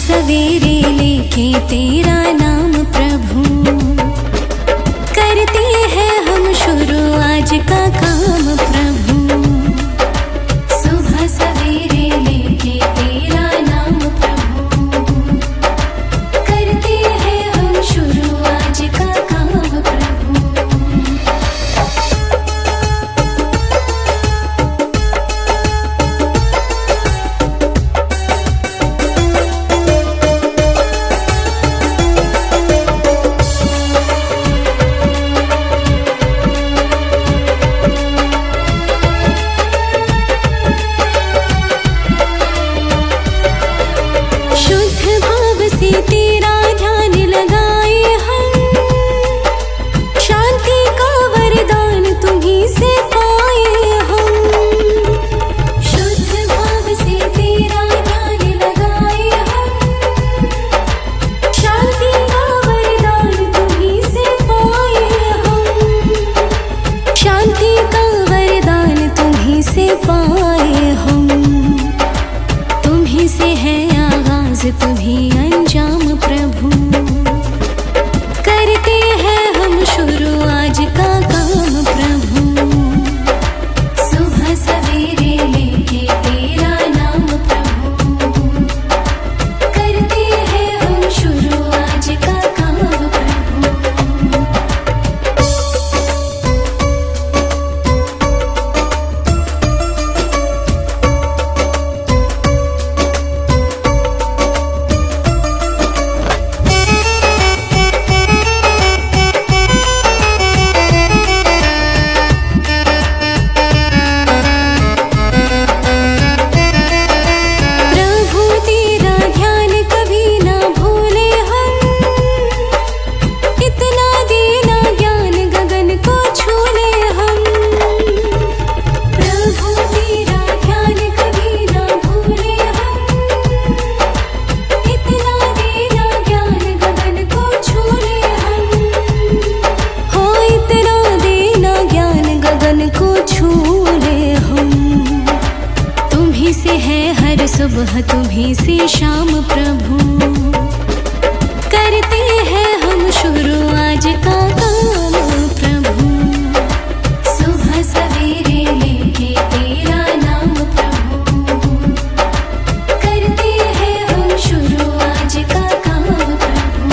सवेरे लेके तेरा नाम प्रभु, करते हैं हम शुरू आज का काम प्रभु। सुबह सवेरे लेके तेरा नाम प्रभु, करते हैं हम शुरू आज का काम प्रभु। तेरा ध्यान लगाए हम, शांति का वरदान तुम्हीं से पाए हम। शुद्ध भाव से तेरा ध्यान लगाए हम, शांति का वरदान तुम्हीं से पाए हम। शांति का वरदान तुम्हीं से पाए हम। तुम्हीं से है आगाज तुम्हीं अंजाम प्रभु, करते हैं हम शुरू आज का काम प्रभु। सुबह सवेरे लेके तेरा नाम प्रभु, करते हैं हम शुरू आज का काम प्रभु। से है हर सुबह तुम्हीं से शाम प्रभु, करते हैं हम शुरू आज का काम प्रभु। सुबह सवेरे लेके तेरा नाम प्रभु, करते हैं हम शुरू आज का काम प्रभु।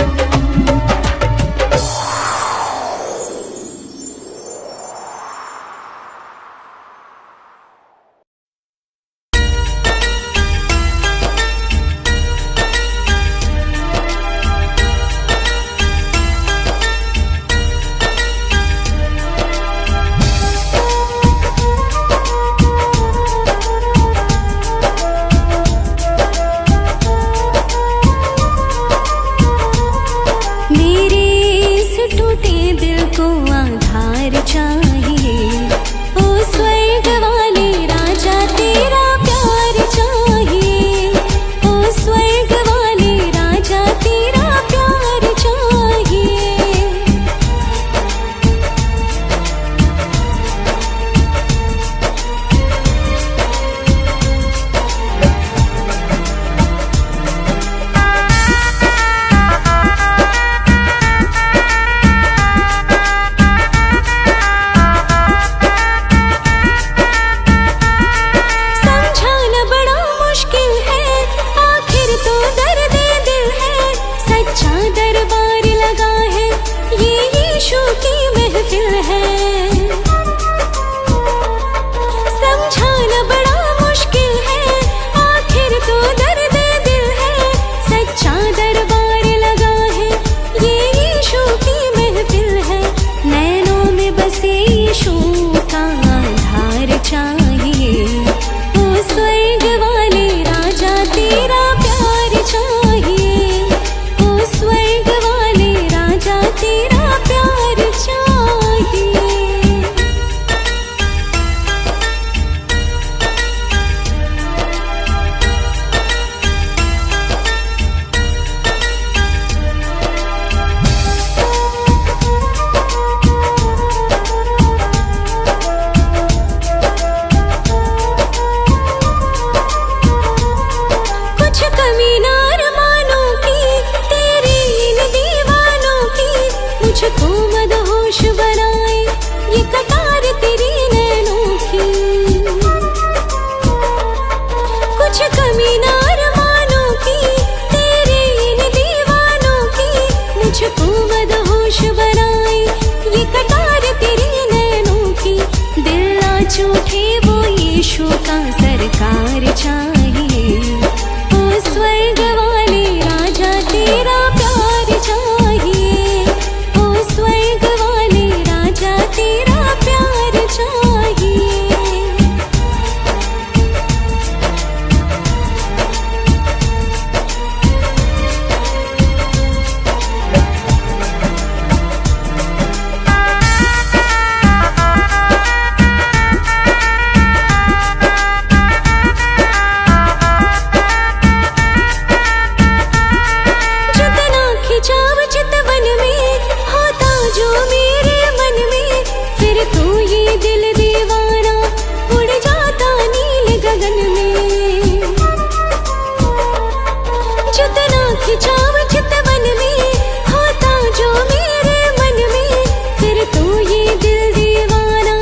जितना खिंचाव चितवन में होता जो मेरे मन में, फिर तो ये दिल दीवाना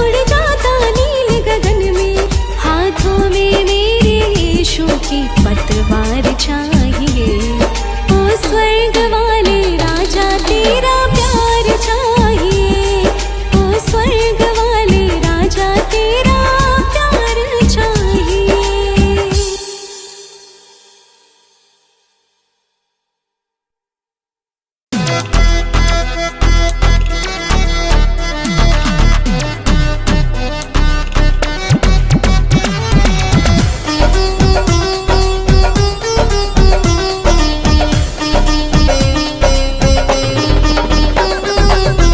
उड़ जाता नील गगन में। हाथों में मेरे यीशु की पतवार चाहिए, ओ स्वर्ग वाले राजा तेरा प्यार चाहिए, ओ स्वर्ग वाले राजा तेरा प्यार चाहिए।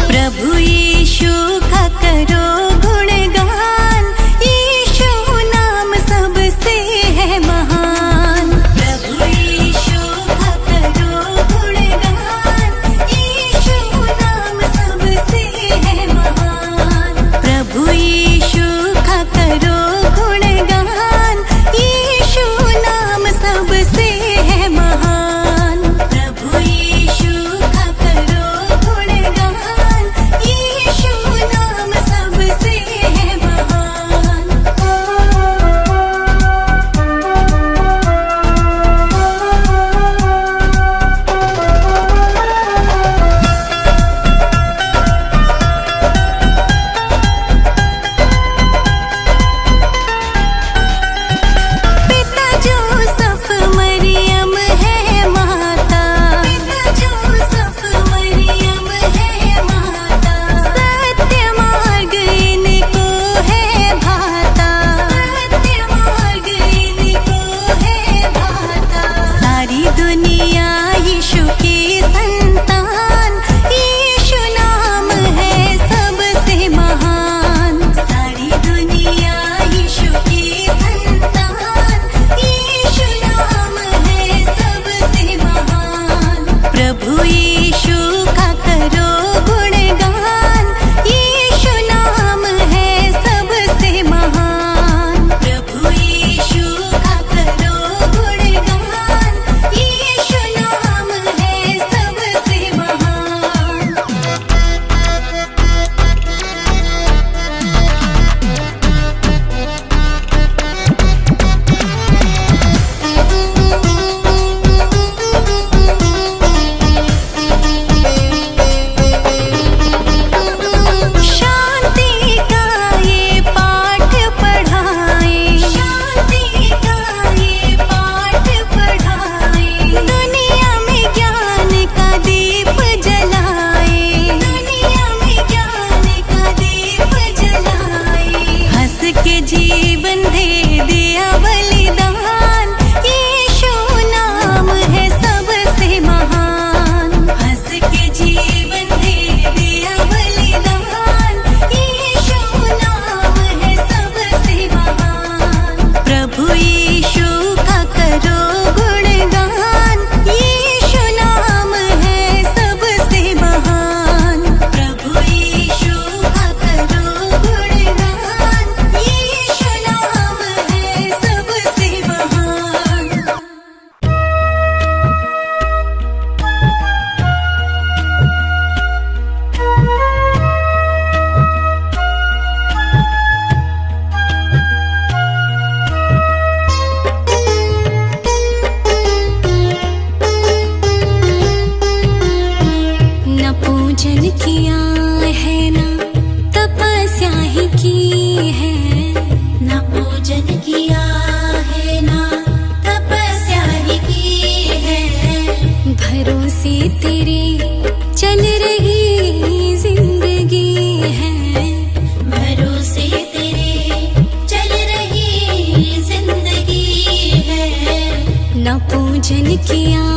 प्रभु यीशु का करो गुणगान, यीशु नाम सबसे है महान। प्रभु यीशु का करो गुणगान, यीशु नाम सबसे है महान। प्रभु यीशु का करो गुणगान, यीशु नाम सबसे है महान। प्रभु यीशु का करो गुणगान, यीशु नाम सबसे है महान। पिता जोसेफ मरियम है माता, पिता जोसेफ मरियम है माता। सत्य मार्ग इनको है भाता, सत्य मार्ग इनको है भाता। सारी दुनिया यीशु की संतान, यीशु नाम है सबसे महान। सारी दुनिया यीशु की संतान, यीशु नाम है सबसे महान। प्रभु यीशु का करो गुणगान, यीशु नाम है सबसे महान। प्रभु यीशु का करो गुणगान, यीशु नाम है सबसे महान। शांति का ये पाठ पढ़ाए, शांति का ये पाठ पढ़ाए। दुनिया में ज्ञान का दीप जलाए, दुनिया में ज्ञान का दीप जलाए। हंस के जीवन दे दिया बलिदान, यीशु नाम है सबसे महान। हंस के जीवन दे दिया बलिदान, यीशु नाम है सबसे महान। प्रभु यीशु का करो गुणगान, यीशु नाम है सबसे महान। प्रभु यीशु का करो गुणगान, यीशु नाम है सबसे महान। न पूजन किया है न तपस्या ही की है, न पूजन किया है न तपस्या ही की है। भरोसे तेरे चल रही जिंदगी है, भरोसे तेरे चल रही जिंदगी है। न पूजन किया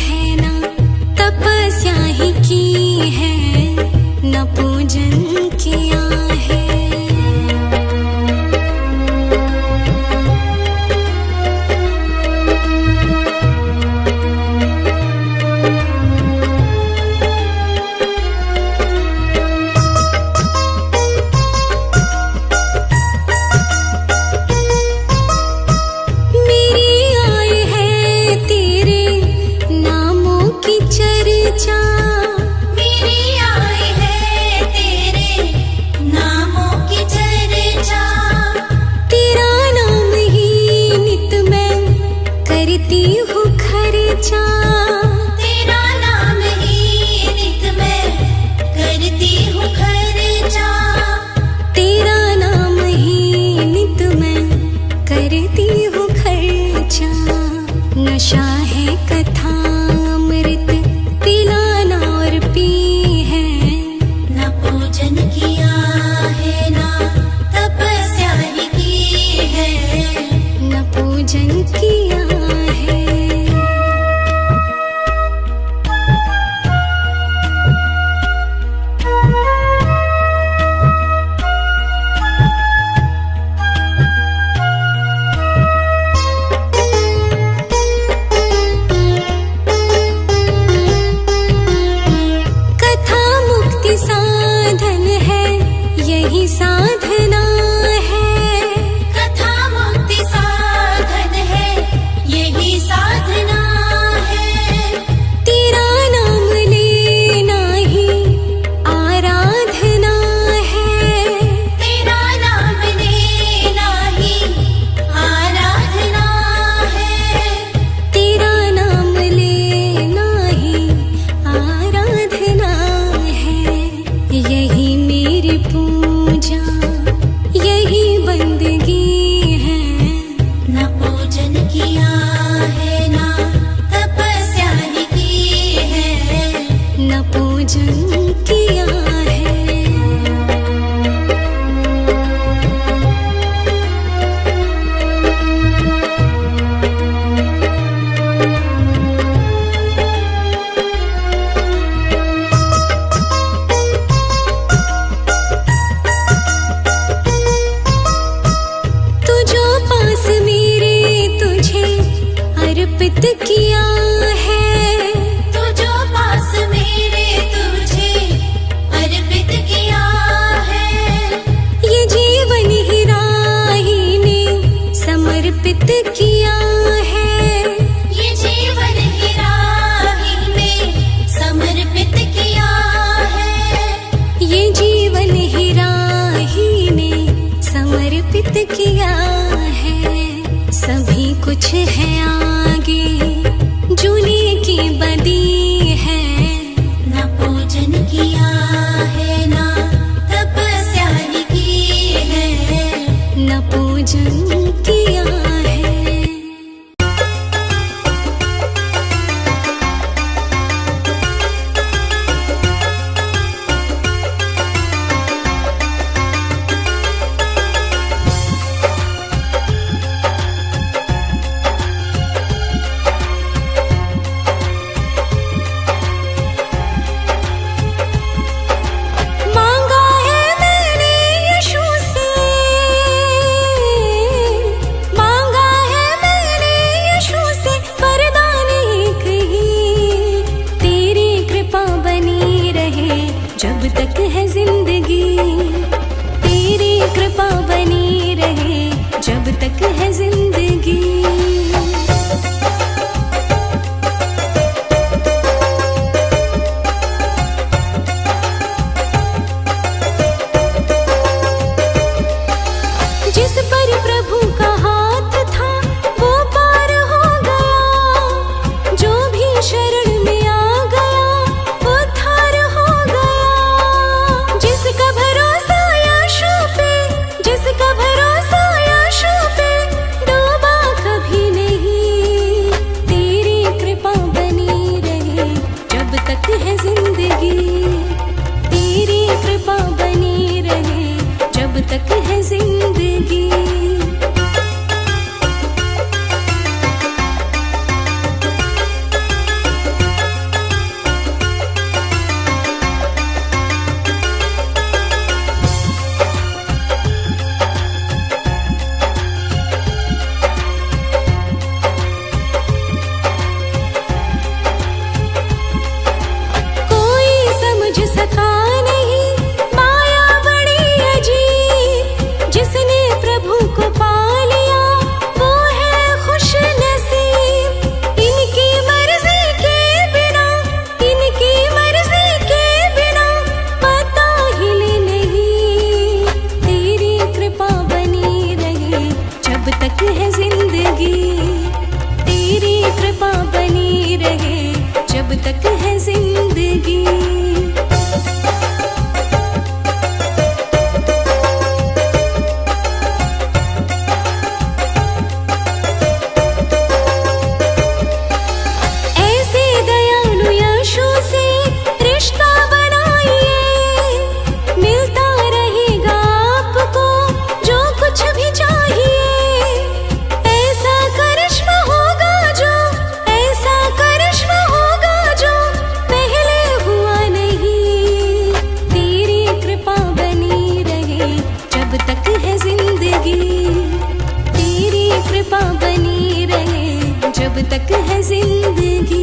है न तपस्या ही की है, न पूजन किया है। मेरी आय है तेरे करती हूँ खर्चा, तेरा नाम ही नित मैं करती हूँ खर्चा, तेरा नाम ही नित मैं करती हूँ खर्चा। नशा है कथा अमृत पिलाना और पी है, न पूजन किया है ना तपस्या ही की है, न पूजन किया है। कथा मुक्ति साधन है, यही साधना है, कथा मुक्ति साधन है यही साधना है, तेरा नाम लेना ही आराधना है, तेरा नाम लेना ही आराधना है, तेरा नाम लेना ही आराधना है। यही मेरी पूजा, यही बंदगी है, न पूजन किया है ना तपस्या ही की है, न पूजन किया है। तुझो पास मेरे तुझे अर्पित किया है, तू जो पास मेरे तुझे अर्पित किया है, ये जीवन ही राही ने समर्पित किया है, ये जीवन ही राही में समर्पित किया है, ये जीवन ही राही ने समर्पित किया है। सभी कुछ है आगे जो जब तक है जिंदगी। ऐसे दयालु यशु से रिश्ता बनाइए, मिलता रहेगा आपको जो कुछ भी चाहिए। ऐसा करिश्मा होगा जो, ऐसा करिश्मा होगा जो पहले हुआ नहीं। तेरी कृपा बनी रहे जब तक है जिंदगी, तेरी कृपा बनी रहे जब तक है जिंदगी।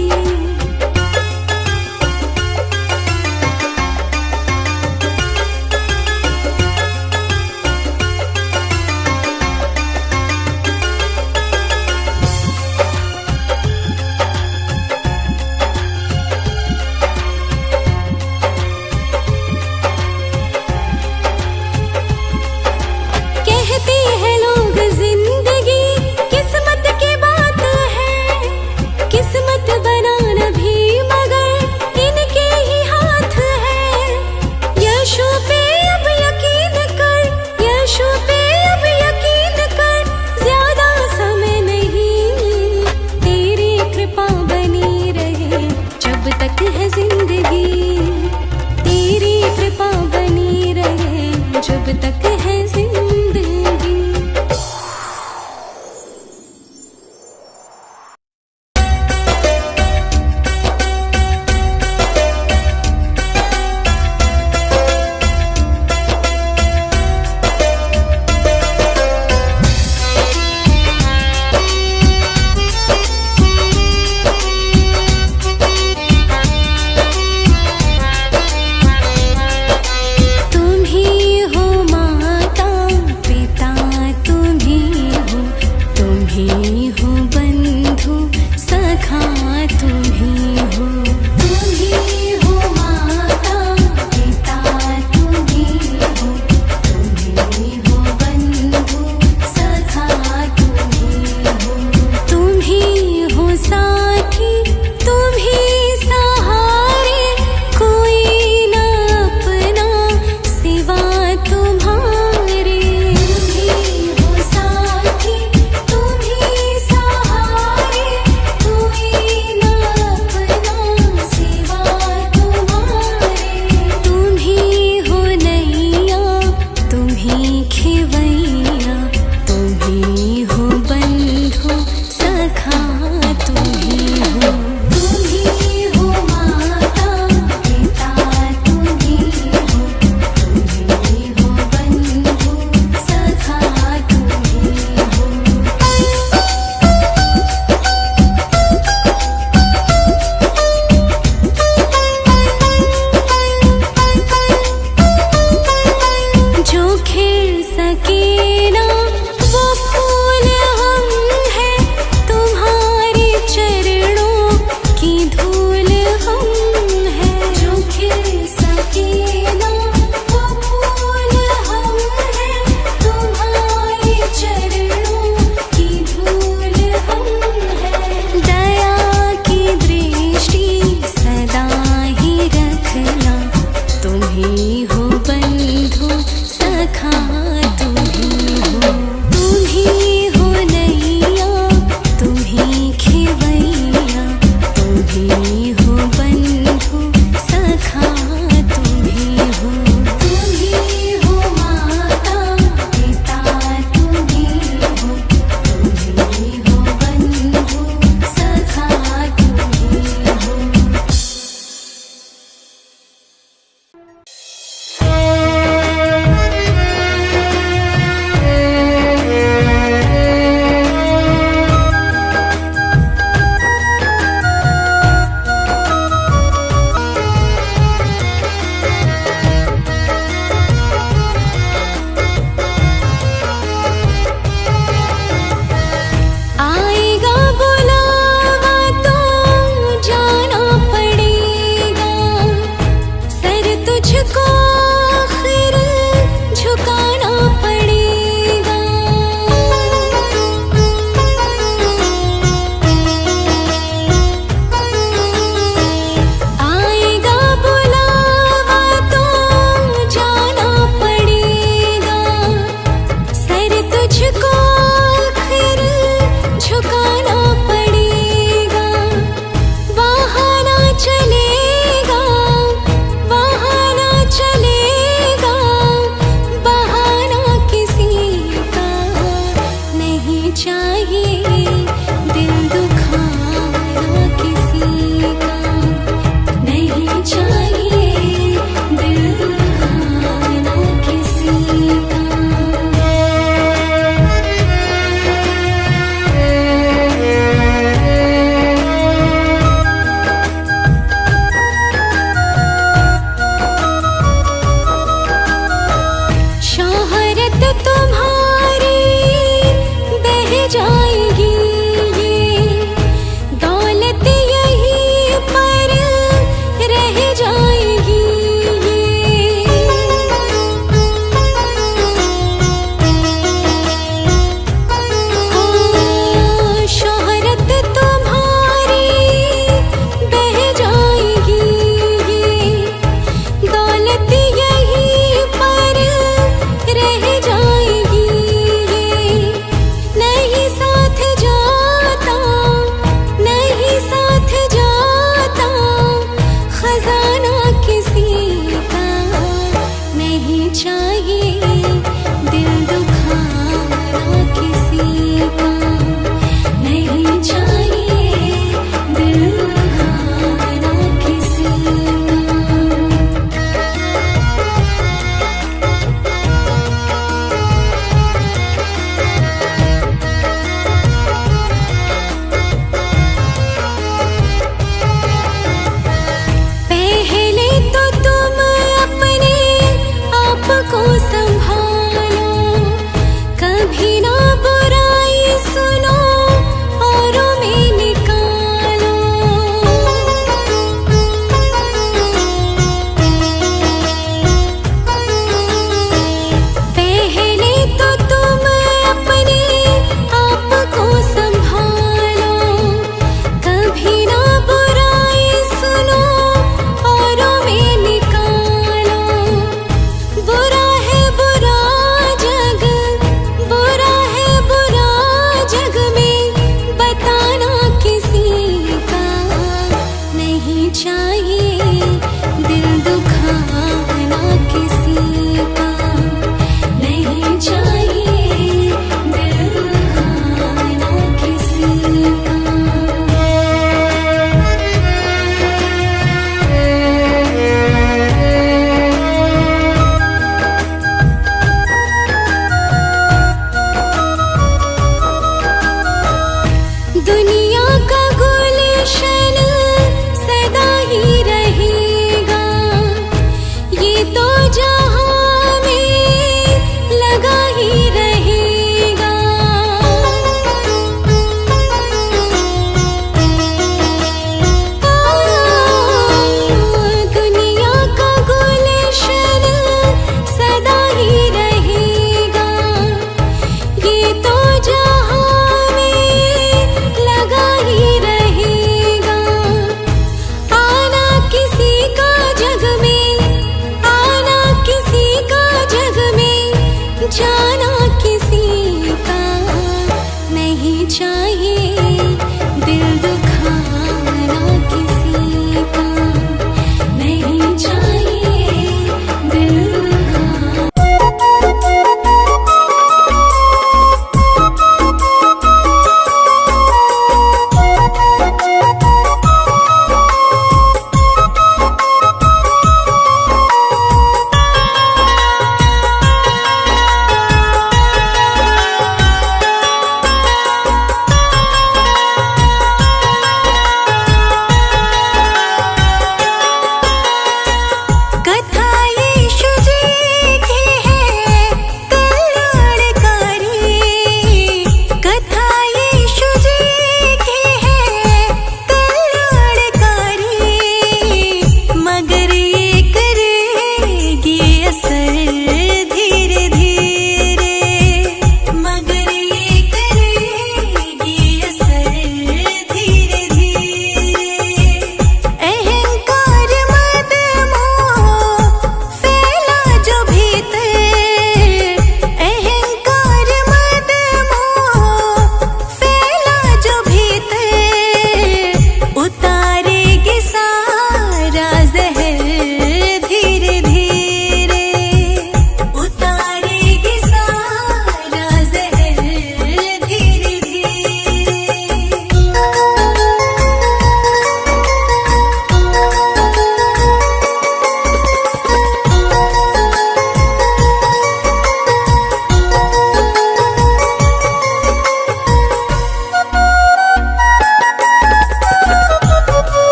कहते हैं लोग जिंदगी किस्मत की बात है, किस्मत बनाना भी मगर इनके ही हाथ है। यीशु पे अब यकीन कर, यीशु पे अब यकीन कर, ज्यादा समय नहीं। तेरी कृपा बनी रहे जब तक है जिंदगी, तेरी कृपा बनी रहे जब तक है जिंदगी। तुम ही हो माता पिता, तुम ही हो बंधु सखा, तुम ही हो। तुम ही हो माता पिता, तुम ही हो बंधु सखा, तुम ही हो साथी, तुम ही सहारे, कोई ना अपना सिवा तुम्हारे। तुम ही हो साथी, तुम ही सहारे, कोई ना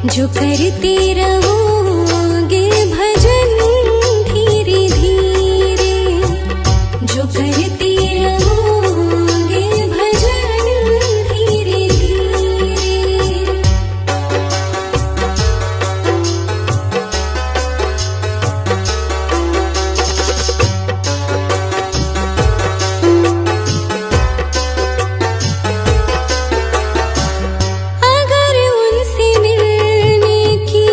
जो करते रहोगे भजन धीरे धीरे, जो करते रहोगे भजन धीरे धीरे। अगर उनसे मिलने की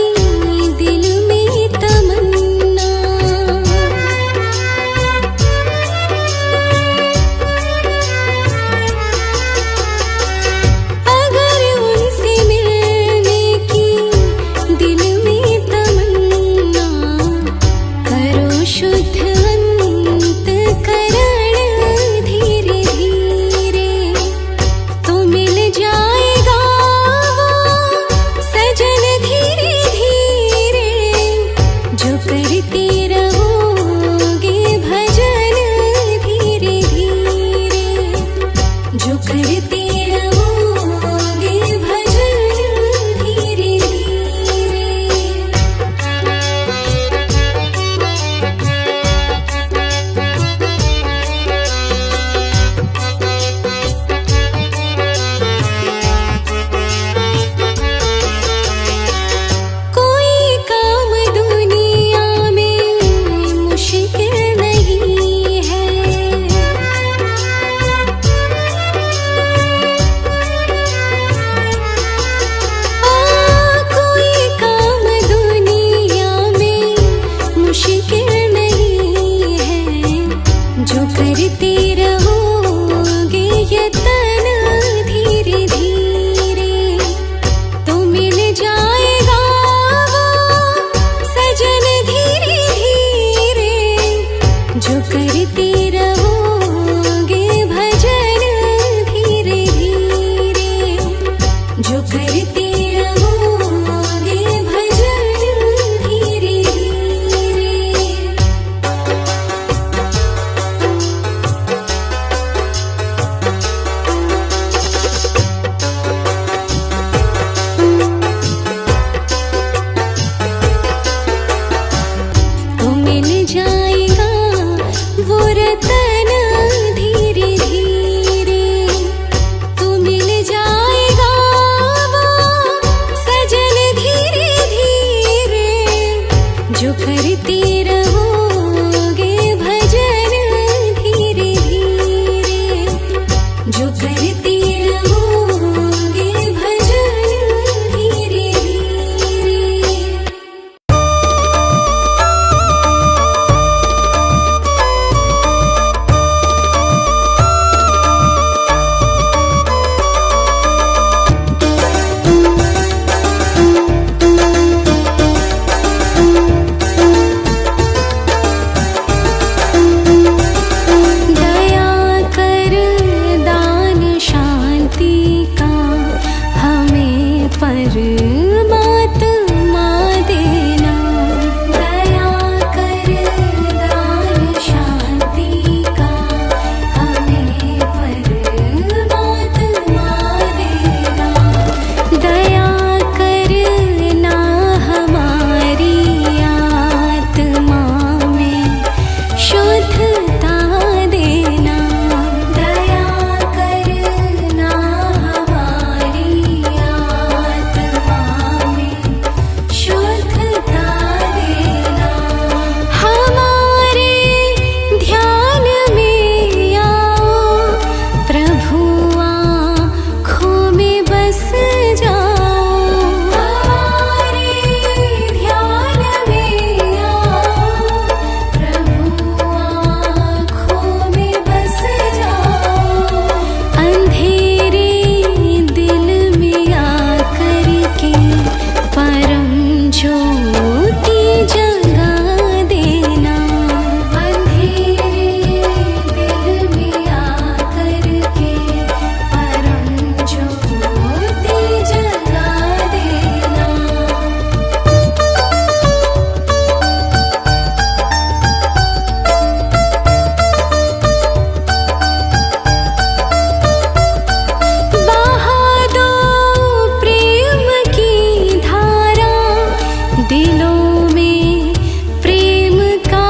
दिलों में प्रेम का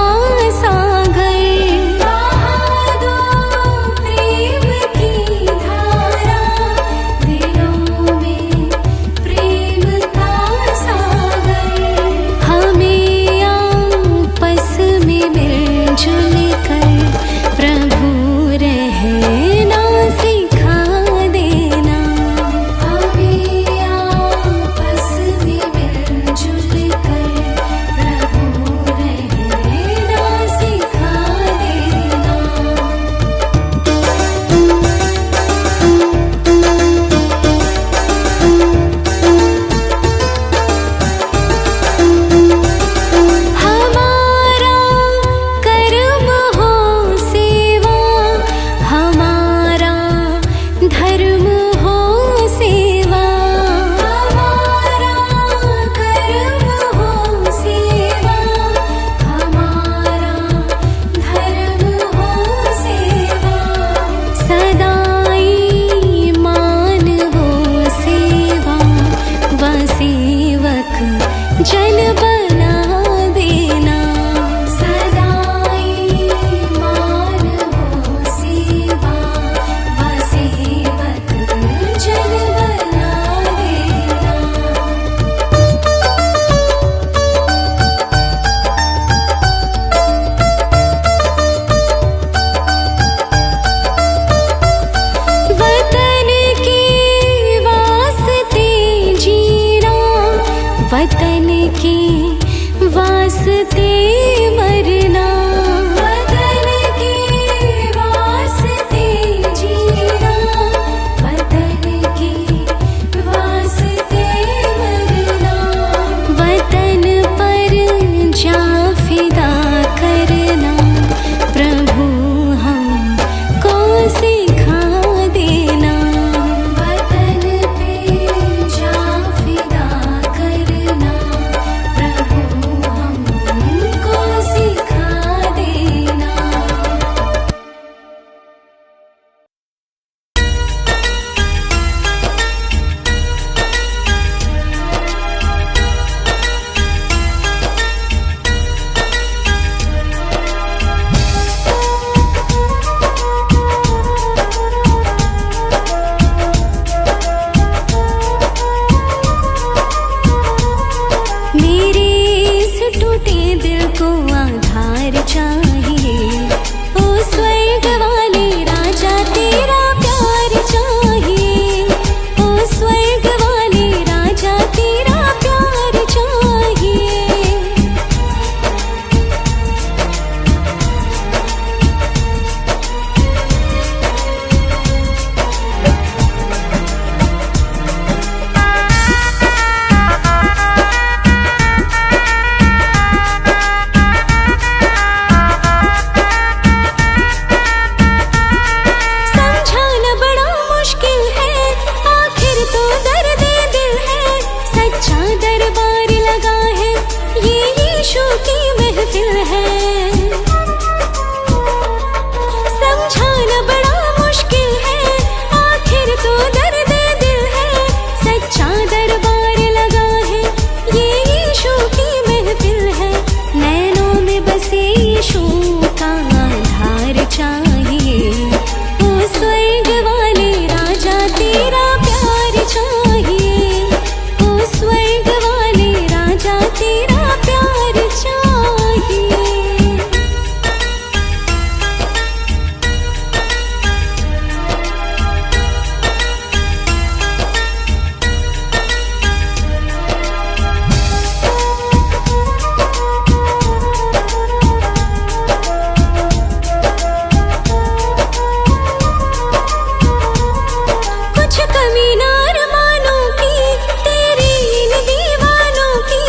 सागर बहा दो, प्रेम की धारा। दिलों में प्रेम का सागर, हमें आपस में मिलजुल कर प्रभु रहना सिखा देना। हमें आपस में मिलजुल कर प्रभु रहना सिखा देना। हमारा कर्म हो सेवा, हमारा धर्म हो सेवा। हमारा कर्म हो सेवा, हमारा धर्म हो सेवा। सदाई मान हो सेवा, व सेवक जन बना देना। सदाई मान हो सेवा, व सेवक जन बना देना। वतन के वास्ते जीना, वतन के वास्ते मरना। वतन के वास्ते जीना, वतन के वास्ते मरना। वतन पर जा फिदा करना, प्रभु हमको सिखा देना। वतन पे जा फिदा करना, प्रभु हमको सिखा देना। मेरे इस टूटे दिल को आधार चाहिए, ओ स्वर्ग वाले राजा तेरा प्यार चाहिए। ओ स्वर्ग वाले राजा तेरा प्यार चाहिए। समझाना बड़ा मुश्किल है, आखिर तो दर्द दिल है। सच्चा दरबार लगा है, ये यीशु की महफिल है। समझाना बड़ा मुश्किल है, आखिर तो दर्द दिल है। सच्चा दरबार लगा है, ये यीशु की महफिल है। नैनों में बसे यीशु का आधार चाहिए, ओ स्वर्ग वाले राजा तेरा प्यार चाहिए। ओ स्वर्ग वाले राजा तेरा प्यार चाहिए। कुछ कमी ना अरमानों की, तेरी इन दीवानों की।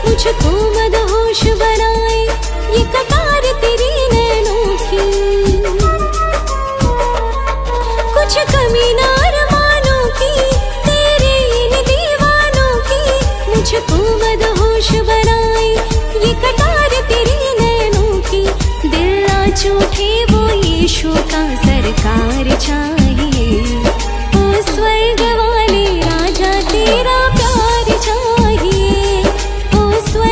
मुझको मदहोश बनाए ये कतार तेरी नैनों की। कुछ कमी ना अरमानों की, तेरी इन दीवानों की। मुझको मदहोश बनाए ये कतार तेरी नैनों की। दिल ना चूठे वो यीशु का सरकार चाहिए। ओ स्वर्ग वाले राजा तेरा प्यार चाहिए। ओ स्वर्ग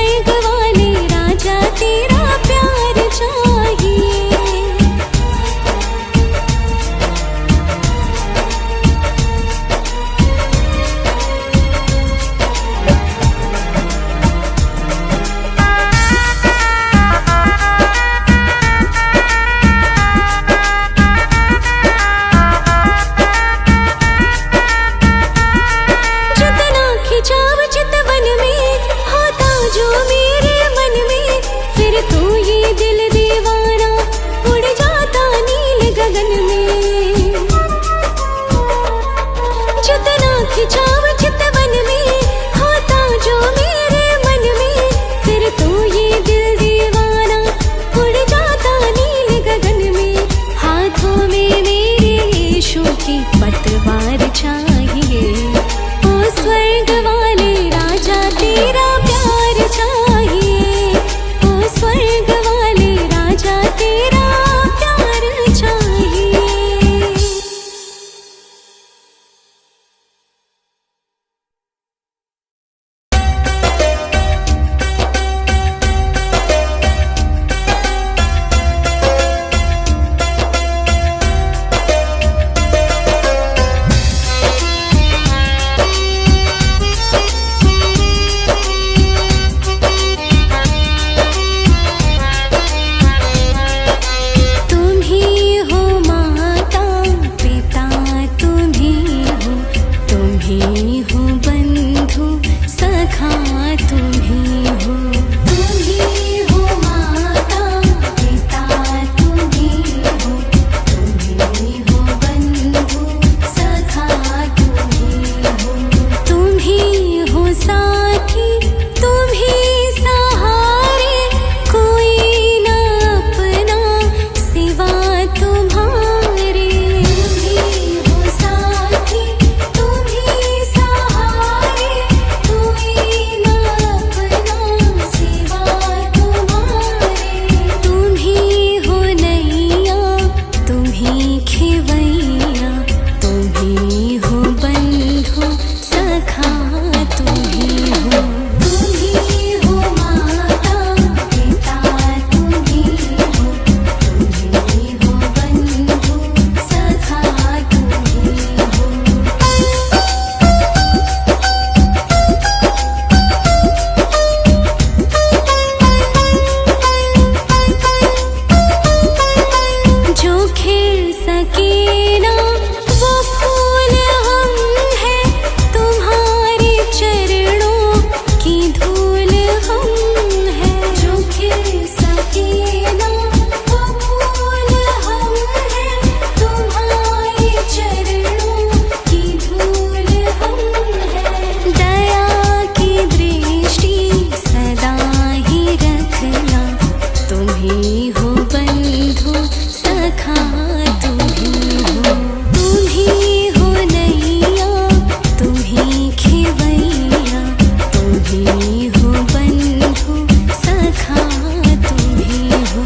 तुम ही हो। तुम ही हो माता पिता, तुम ही हो बंधु सखा, तुम ही हो साथी, तुम ही सहारे, कोई न अपना सिवा तुम्हारे। तुम ही हो साथी, तुम ही सहारे, कोई न अपना सिवा तुम्हारे। तुम ही हो नैया, तुम ही खेवैया, तुम ही हो बंधु सखा, तुम ही हो। तुम ही हो माता पिता, तुम ही हो बंधु सखा, तुम ही हो। जो खिल सके ना वो फूल हम हैं, तुम्हारे चरणों की धूल हम हैं। जो खिल सके ना वो फूल हम हैं, तुम्हारे चरणों की धूल हम हैं। दया की दृष्टि सदा ही रखना, तुम ही हो बंधु सखा, तुम ही हो। तुम ही हो नैया, तुम ही खेवैया, तुम ही हो बंधु सखा, तुम ही हो।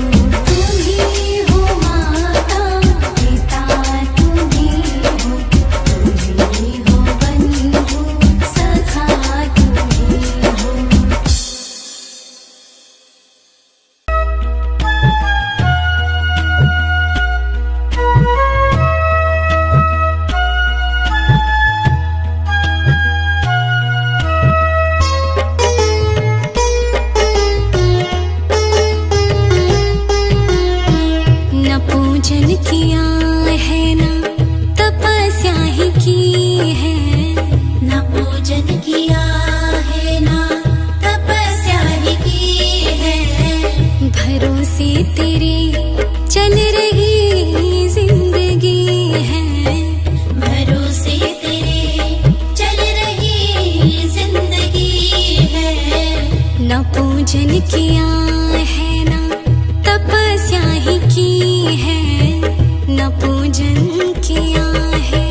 तुम ही हो माता पिता, तुम ही हो बंधु सखा, तुम ही हो। न पूजन किया है न तपस्या ही की है, न पूजन किया है ना तपस्या ही की है। भरोसे तेरे चल रही जिंदगी है। भरोसे तेरे चल रही जिंदगी है। न पूजन किया है न तपस्या ही की है, न पूजन किया है।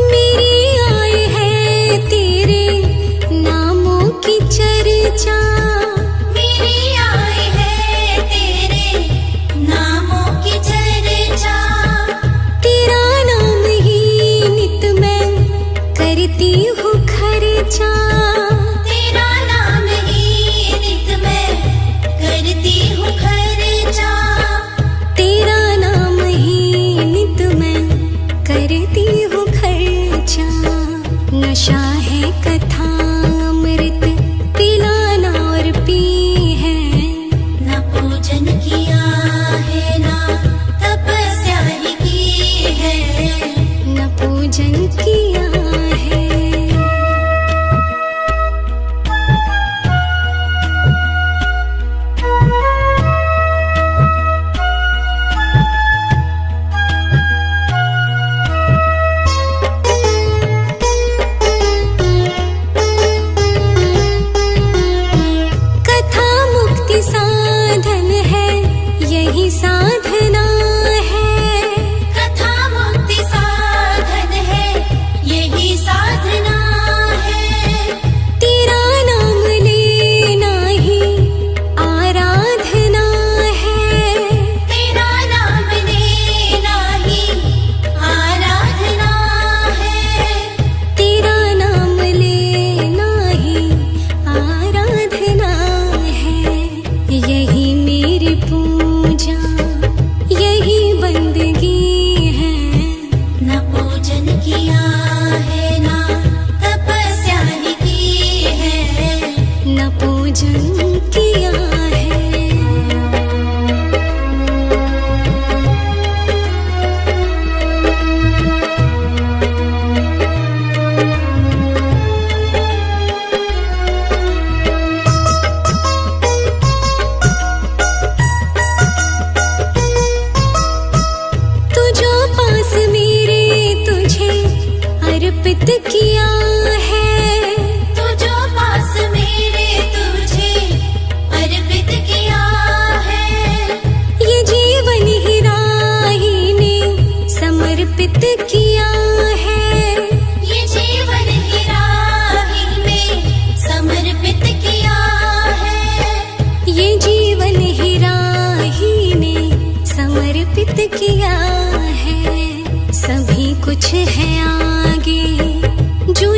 मेरी आय है तेरे नामों की चर्चा, मेरी आय है तेरे नामों की चर्चा। तेरा नाम ही नित मैं करती हूँ खर्चा। तेरा नाम ही नित मैं करती हूँ खर्चा। तेरा नाम ही नित मैं करती हूँ खर्चा। नशा है कथा अमृत पिलाना और पी है, न पूजन किया है ना तपस्या ही की है। न पूजन किया है। कथा मुक्ति साधन है, यही साधना है। कथा मुक्ति साधन है, यही साधना है। तेरा नाम लेना ही आराधना है। तेरा नाम लेना ही आराधना है। तेरा नाम लेना ही आराधना है। यही मेरी पूजा, यही बंदगी है। न पूजन किया है ना किया है। तू जो पास मेरे तुझे अर्पित किया है। ये जीवन ही राही ने समर्पित किया है। ये जीवन ही राही में समर्पित किया है। ये जीवन ही राही ने समर्पित किया है। सभी कुछ है आगे जो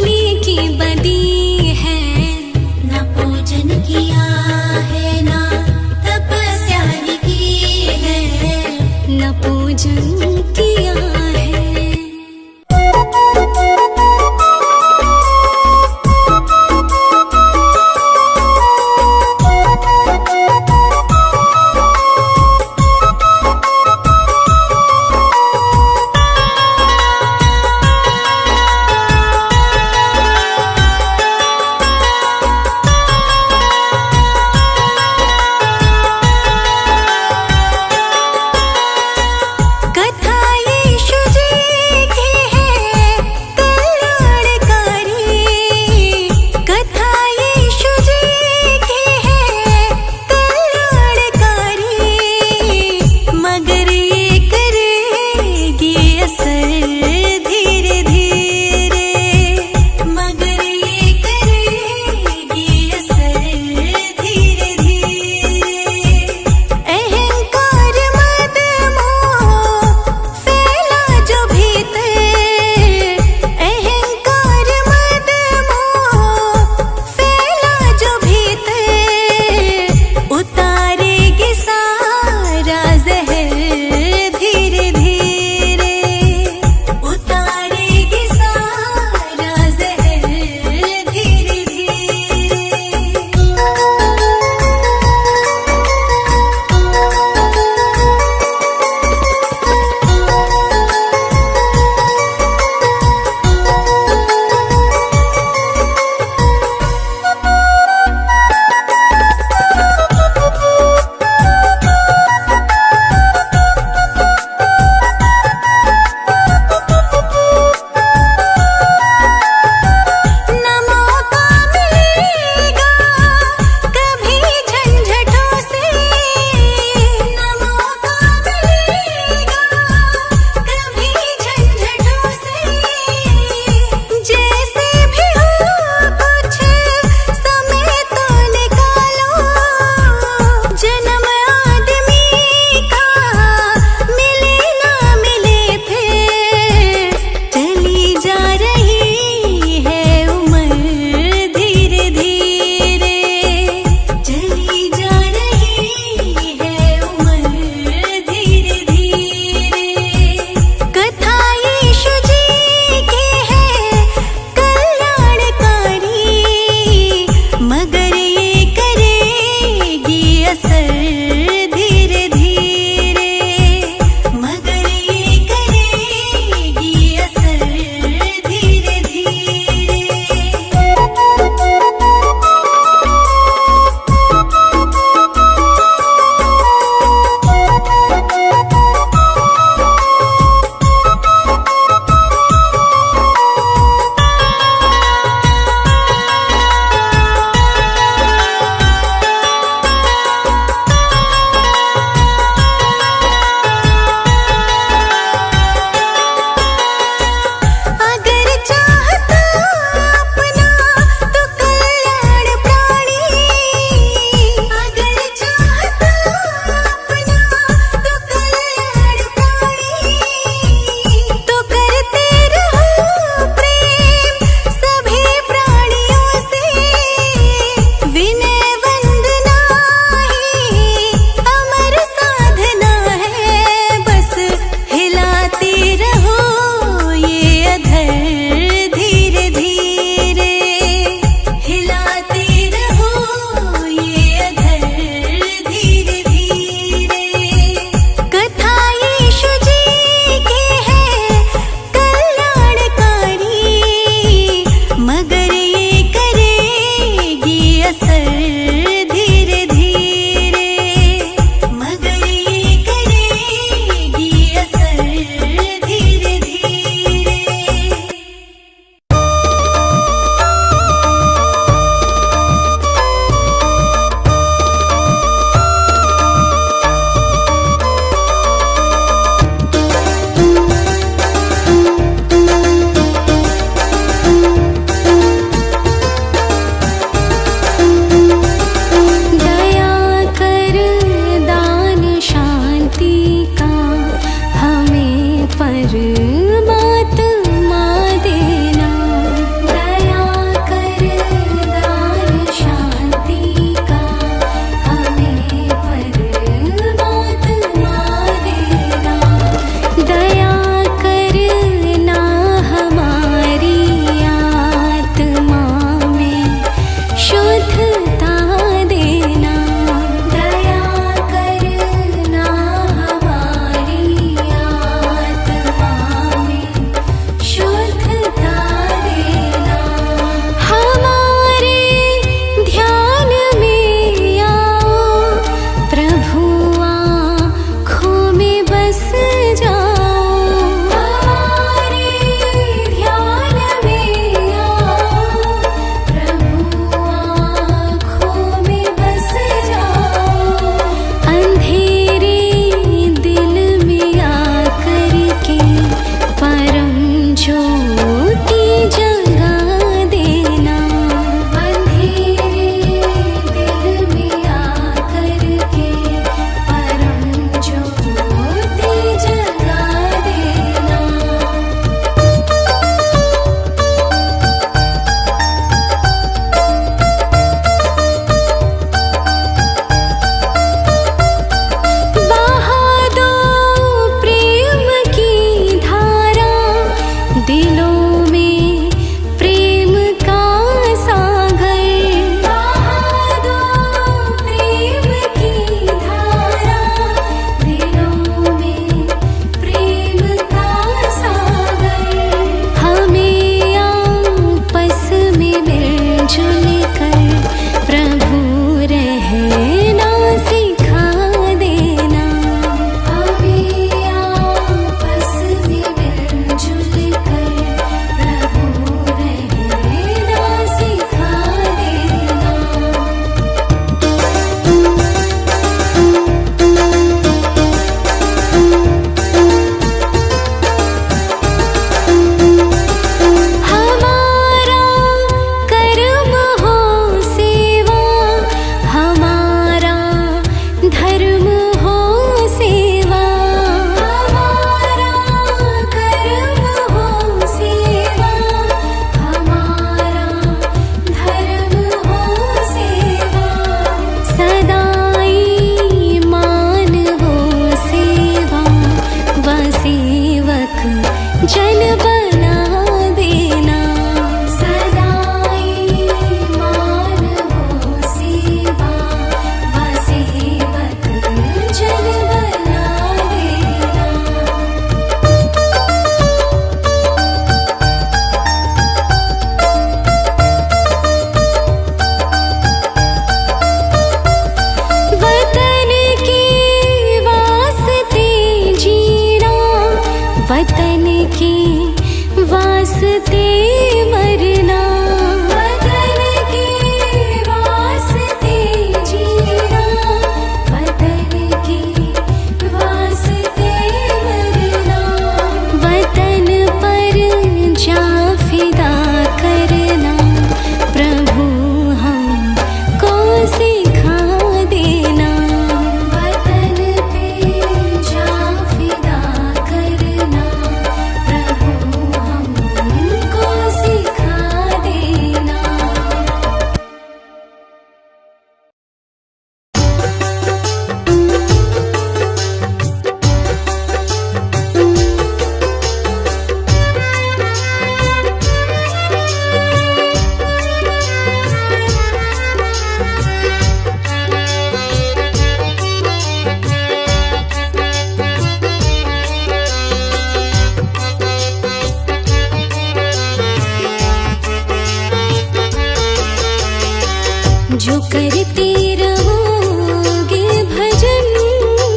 जो करते रहोगे भजन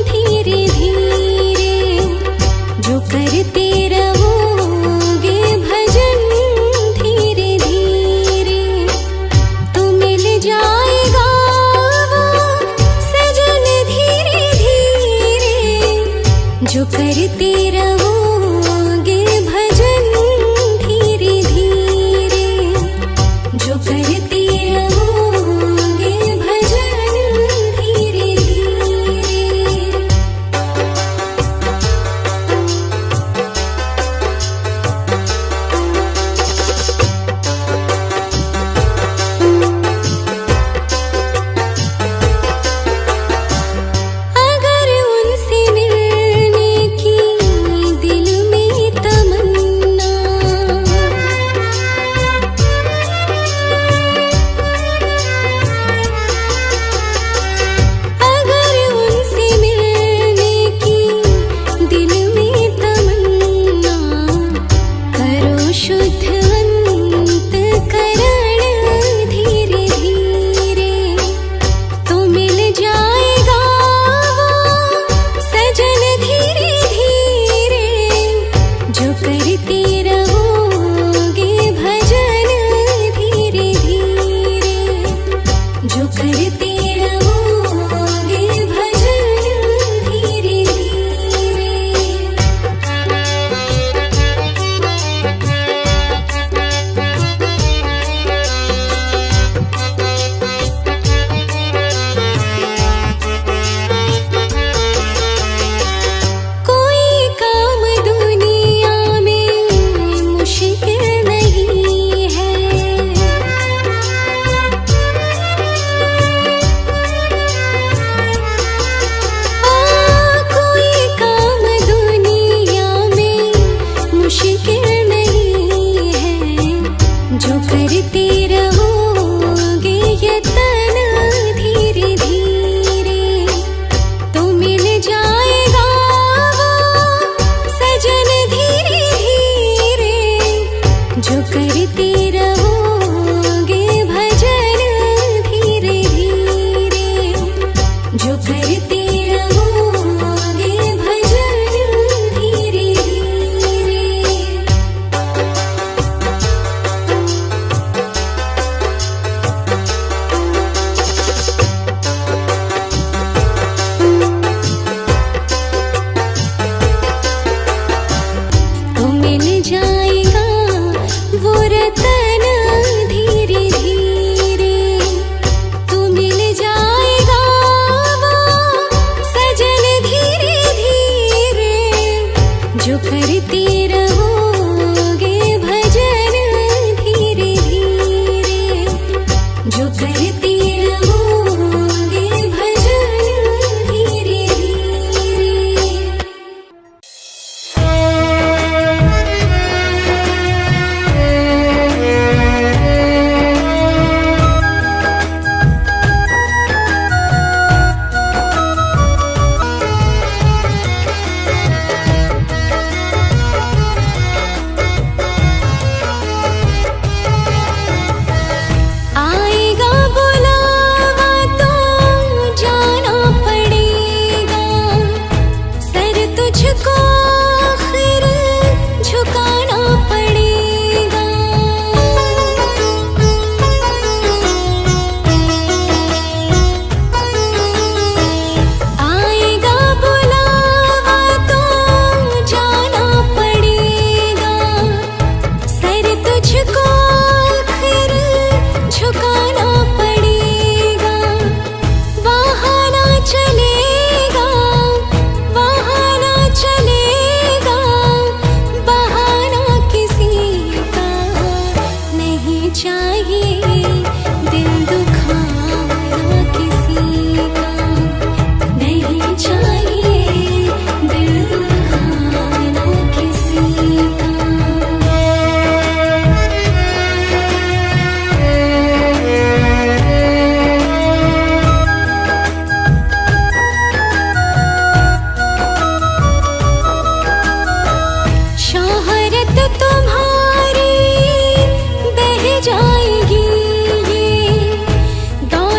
धीरे धीरे, जो करते रहोगे भजन धीरे धीरे, तो मिल जाएगा वो सजन धीरे धीरे। जो करते रहोगे भजन धीरे धीरे, जो करते रहोगे भजन धीरे धीरे। अगर उनसे मिलने की दिल में तमन्ना, अगर उनसे मिलने की दिल में तमन्ना, करो शुद्ध अंतःकरण धीरे धीरे, तो मिल जाएगा वो सजन धीरे धीरे। जो करते रहोगे भजन धीरे धीरे, जो करते रहोगे भजन धीरे धीरे। कोई काम दुनिया में मुश्किल नहीं है, कोई काम दुनिया में मुश्किल नहीं है। जो करते रहोगे यतन धीरे धीरे, तो मिल जाएगा वो सजन धीरे धीरे। जो करते रहोगे भजन धीरे धीरे, जो करते रहोगे भजन धीरे धीरे। तो मिल जाएगा वो रतन धीरे धीरे, तो मिल जाएगा वो सजन धीरे धीरे। जो करते रहोगे भजन धीरे धीरे, जो करते रहोगे भजन धीरे धीरे। आएगा बुलावा तो जाना पड़ेगा, सर तुझको आखिर झुकाना पड़ेगा। आएगा बुलावा तो जाना पड़ेगा, सर तुझको आखिर झुकाना पड़ेगा। वहाँ ना चलेगा, वहाँ ना चलेगा, बहाना किसी का नहीं चाहिए, दिल दुखाना किसी का नहीं चाहिए, दिल दुखाना किसी का। शोहरत तुम्हारी बह जाएगी, ये दौलत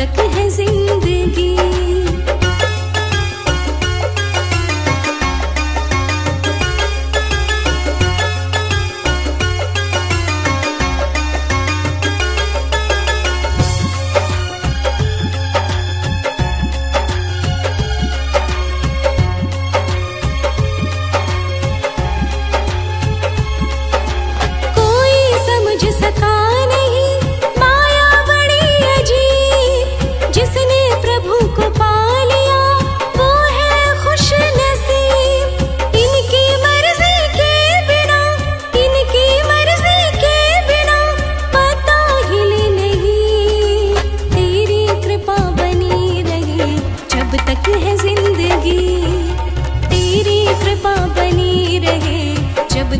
तक है जिंदगी।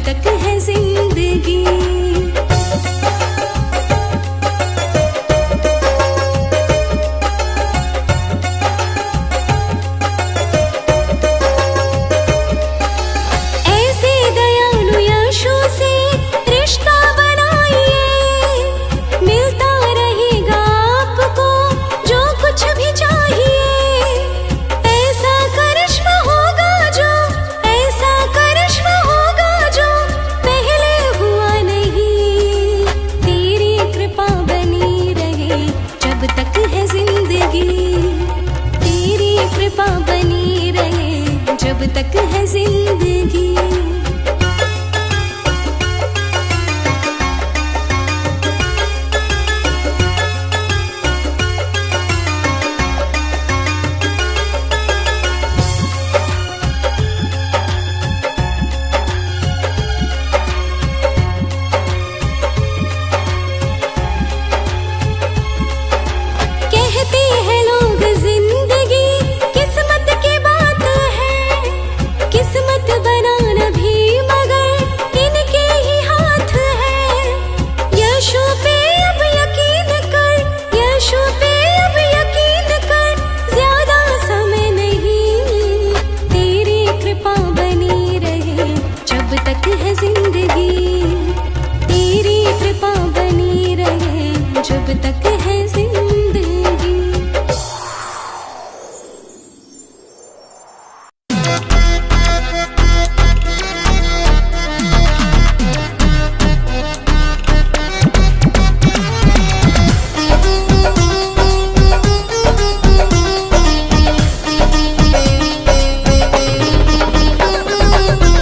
तक है जिंदगी। ऐसे दयालु यशु से रिश्ता बनाइए, मिलता रहेगा आपको जो कुछ भी चाहिए। ऐसा करिश्मा होगा जो, ऐसा करिश्मा होगा जो पहले हुआ नहीं। तेरी कृपा बनी रहे जब तक है जिंदगी। तेरी कृपा बनी रहे जब तक है जिंदगी। कहते हैं लोग जिंदगी किस्मत की बात है, किस्मत बनाना भी मगर इनके ही हाथ है। यीशु पे अब यकीन कर, यीशु पे अब यकीन कर, ज्यादा समय नहीं। तेरी कृपा बनी रहे जब तक है जिंदगी। तेरी कृपा बनी रहे जब तक है जिंदगी।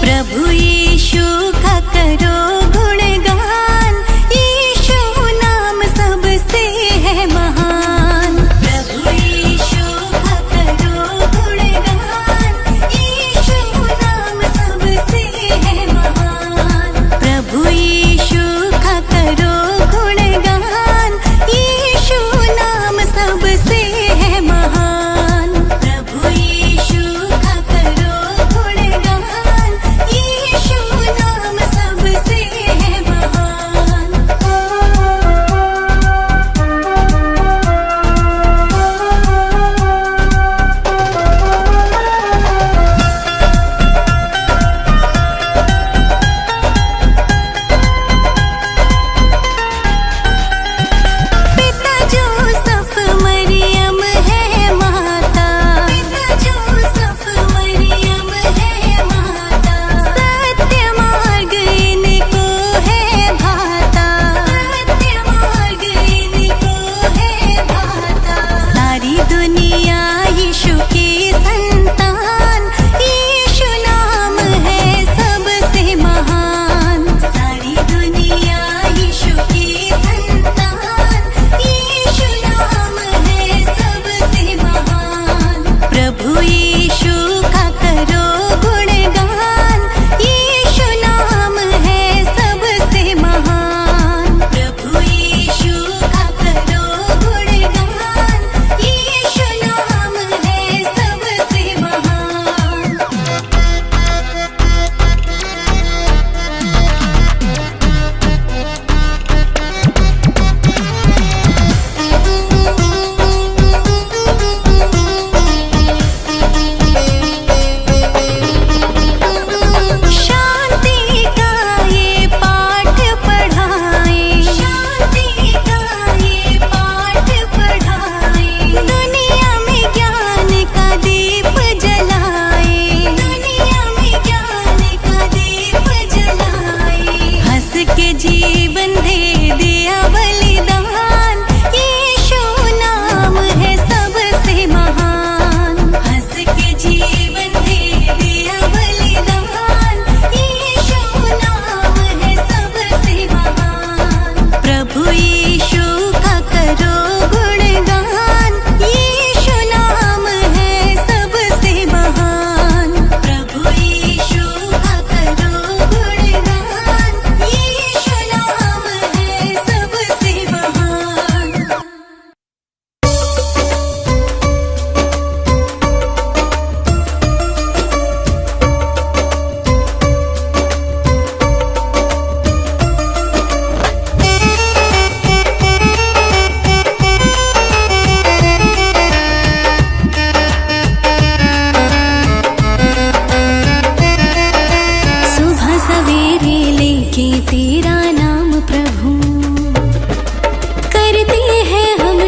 प्रभु यीशु का करो गुणगान, यीशु नाम सबसे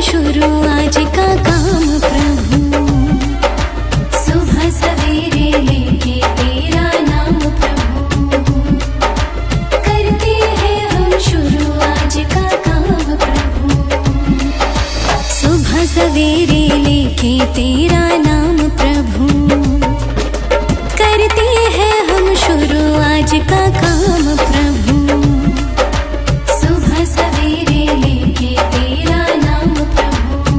शुरू आज का काम प्रभु। सुबह सवेरे लेके तेरा नाम प्रभु, करते हैं हम शुरू आज का काम प्रभु। सुबह सवेरे लेके तेरा नाम प्रभु, करते हैं हम शुरू आज का काम प्रभु। सुबह सवेरे लेके तेरा नाम प्रभु,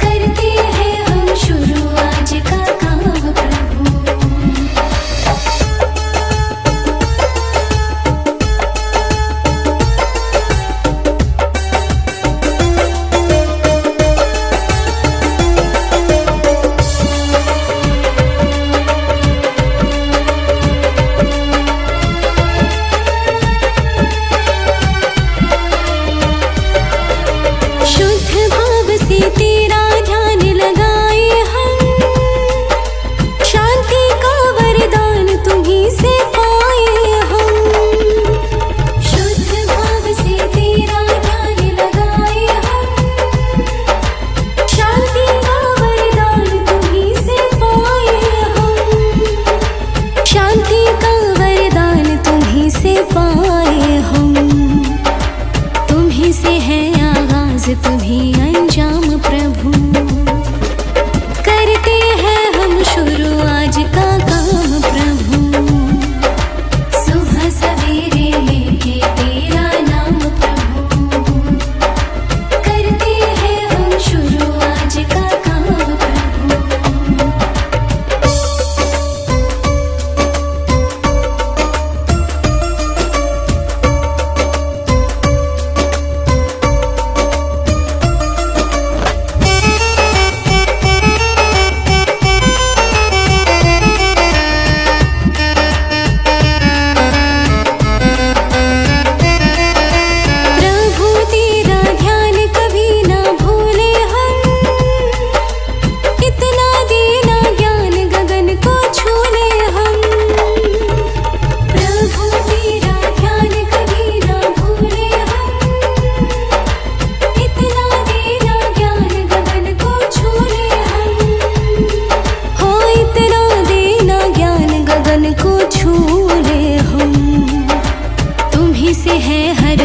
करते हैं हम शुरू आज का काम प्रभु। तुम्ही अंजाम प्रभु, करते हैं हम शुरू आज का काम प्रभु। सुबह सवेरे लेके तेरा नाम प्रभु, करते हैं हम शुरू आज का काम प्रभु।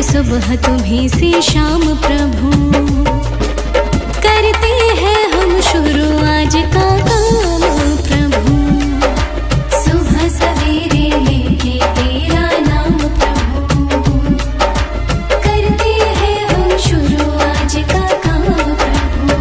सुबह तुम्ही से शाम प्रभु, करते हैं हम शुरू आज का काम प्रभु। सुबह सवेरे लेके तेरा नाम प्रभु, करते हैं हम शुरू आज का काम प्रभु।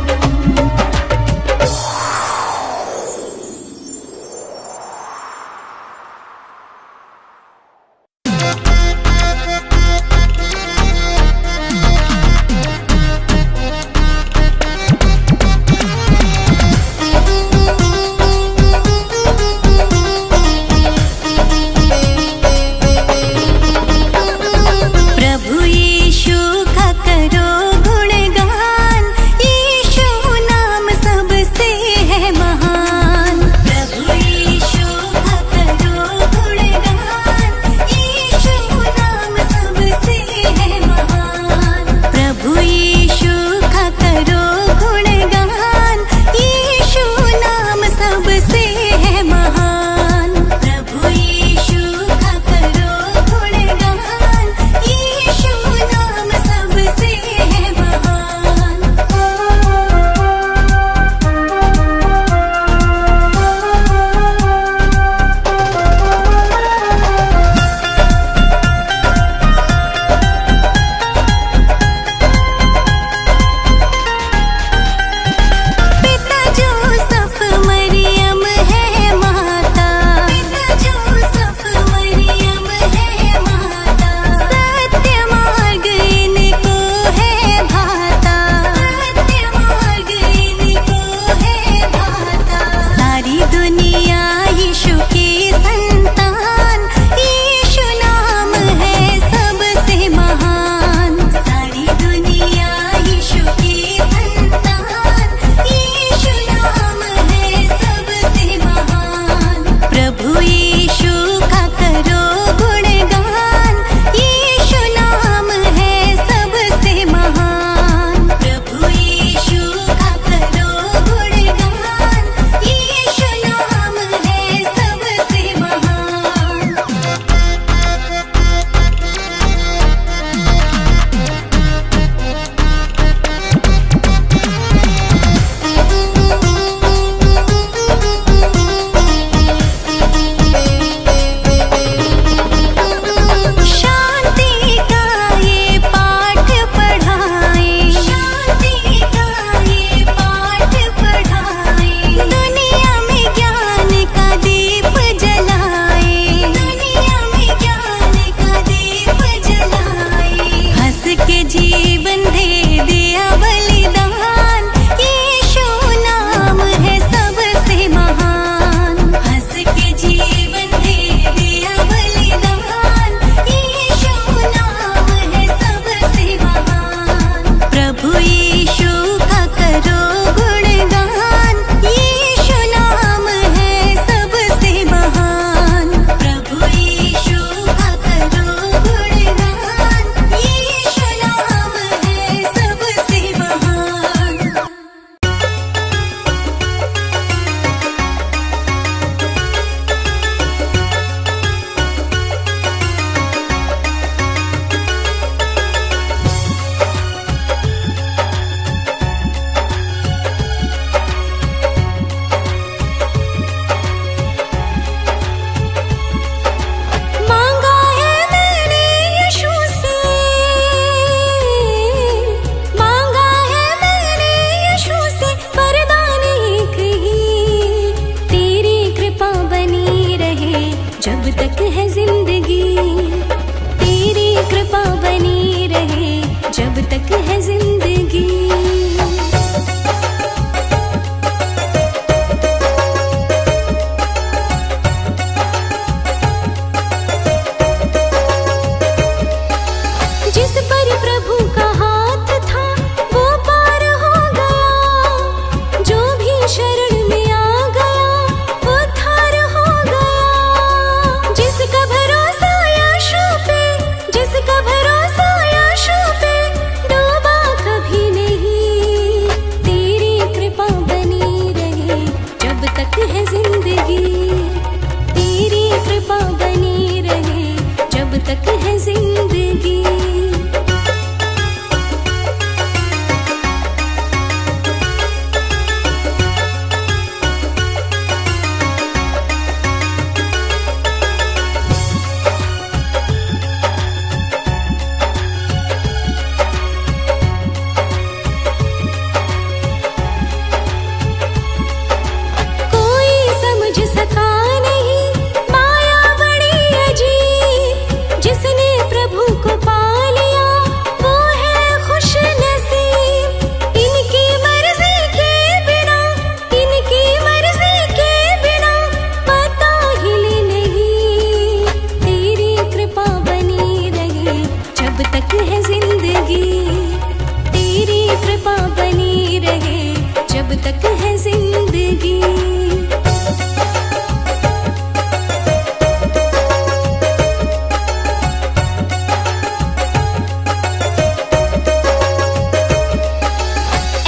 तक है जिंदगी।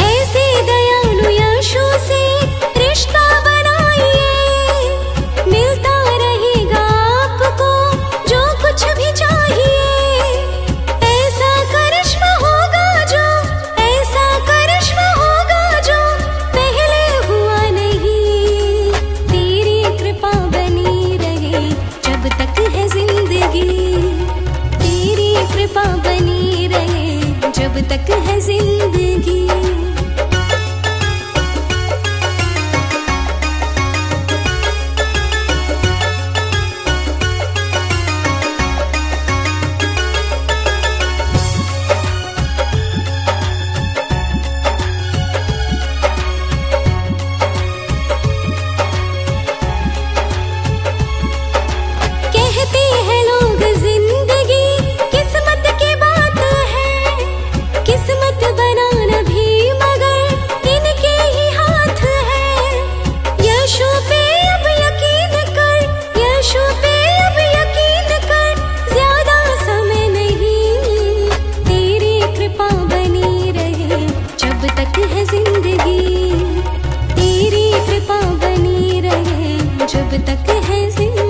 ऐसे दयालु यशु से रिश्ता बनाइए, मिलता रहेगा आपको जो कुछ भी चाहिए। ऐसा करिश्मा होगा जो, ऐसा करिश्मा होगा जो पहले हुआ नहीं। तेरी कृपा बनी रहे जब तक है जिंदगी, तेरी कृपा बनी रहे जब तक है जिंदगी। कहते हैं लोग जिंदगी किस्मत की बात है, किस्मत बनाना भी मगर इनके ही हाथ है। यीशु पे अब यकीन कर, यीशु पे अब यकीन कर, ज्यादा समय नहीं। तेरी कृपा बनी रहे जब तक है जिंदगी, तेरी कृपा बनी रहे जब तक है जिंदगी।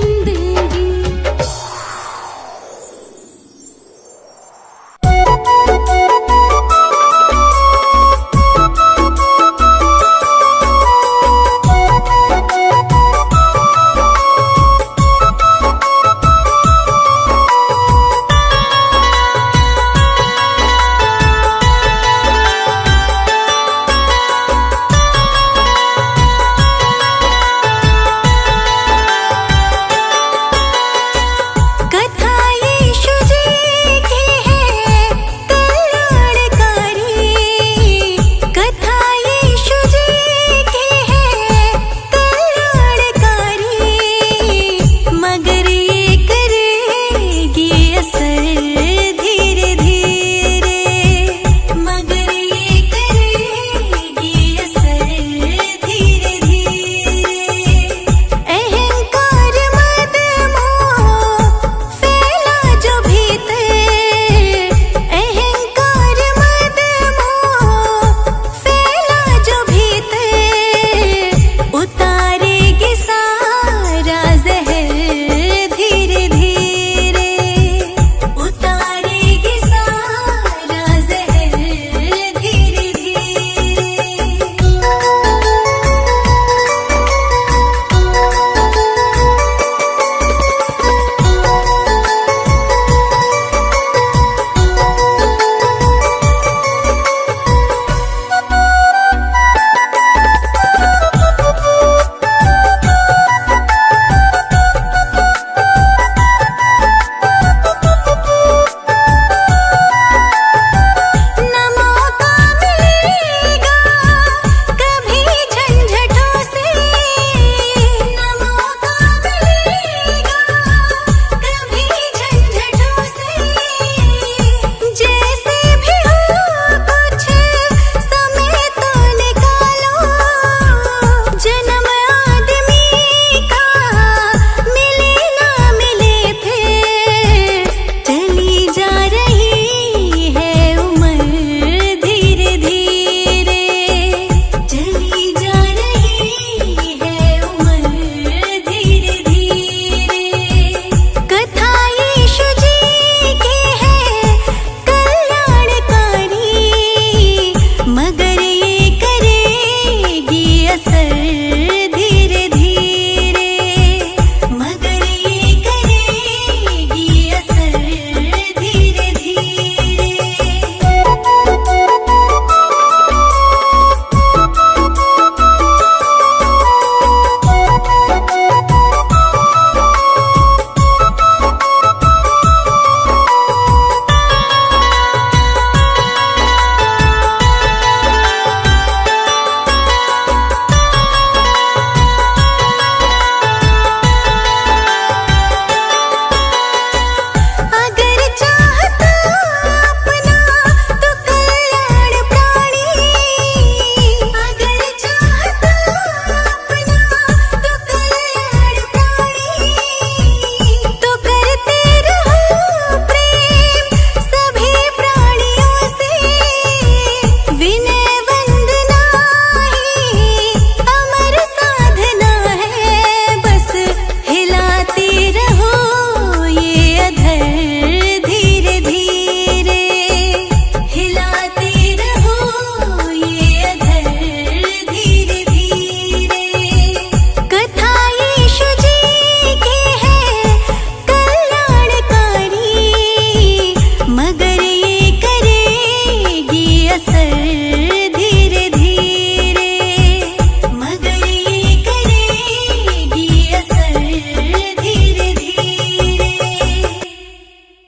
घर